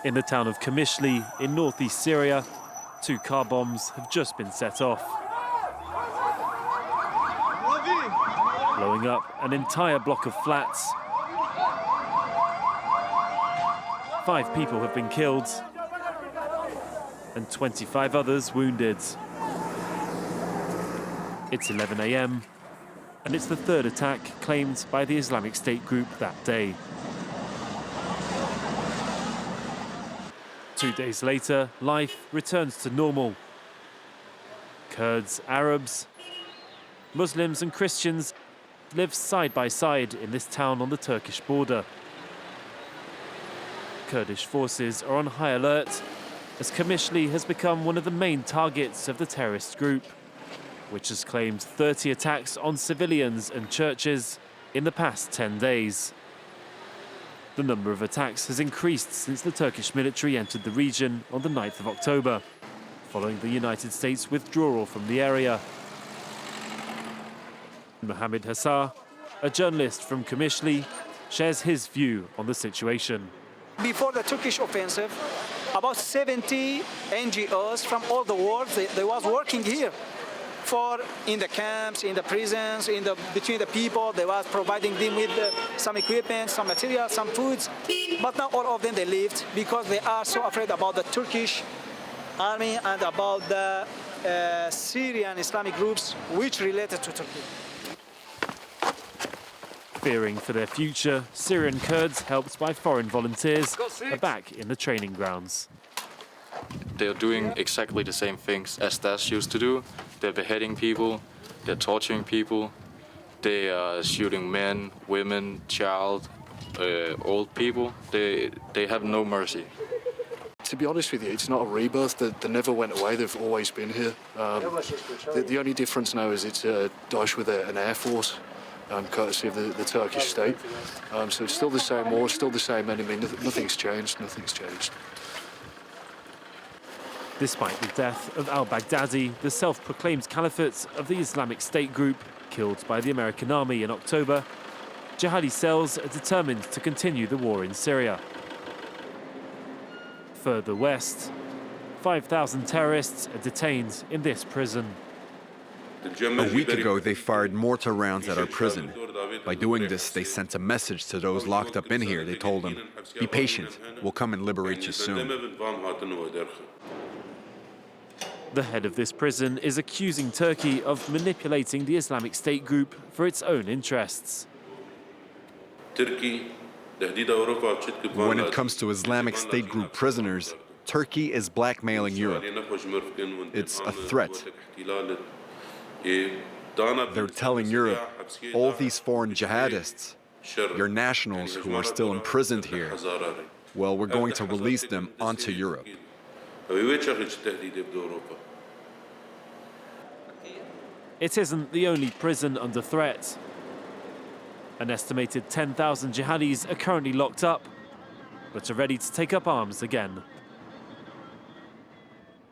In the town of Qamishli in northeast Syria, 2 car bombs have just been set off, blowing up an entire block of flats. 5 people have been killed and 25 others wounded. It's 11 a.m. and it's the 3rd attack claimed by the Islamic State group that day. 2 days later, life returns to normal. Kurds, Arabs, Muslims and Christians live side by side in this town on the Turkish border. Kurdish forces are on high alert as Qamishli has become one of the main targets of the terrorist group, which has claimed 30 attacks on civilians and churches in the past 10 days. The number of attacks has increased since the Turkish military entered the region on the 9th of October, following the United States' withdrawal from the area. Mohammed Hassar, a journalist from Qamishli, shares his view on the situation. Before the Turkish offensive, about 70 NGOs from all the world, they was working here. In the camps, in the prisons, between the people, they was providing them with some equipment, some material, some foods. But now all of them, they left because they are so afraid about the Turkish army and about the Syrian Islamic groups which related to Turkey. Fearing for their future, Syrian Kurds, helped by foreign volunteers, are back in the training grounds. They're doing exactly the same things as Daesh used to do. They're beheading people, they're torturing people, they are shooting men, women, child, old people. They have no mercy. To be honest with you, it's not a rebirth. They never went away. They've always been here. The only difference now is it's Daesh with an air force, courtesy of the Turkish state. So it's still the same war, still the same enemy. Nothing's changed. Nothing's changed. Despite the death of al-Baghdadi, the self-proclaimed caliphate of the Islamic State group, killed by the American army in October, jihadi cells are determined to continue the war in Syria. Further west, 5,000 terrorists are detained in this prison. A week ago, they fired mortar rounds at our prison. By doing this, they sent a message to those locked up in here. They told them, "Be patient, we'll come and liberate you soon." The head of this prison is accusing Turkey of manipulating the Islamic State group for its own interests. When it comes to Islamic State group prisoners, Turkey is blackmailing Europe. It's a threat. They're telling Europe, all these foreign jihadists, your nationals who are still imprisoned here, well, we're going to release them onto Europe. It isn't the only prison under threat. An estimated 10,000 jihadis are currently locked up, but are ready to take up arms again.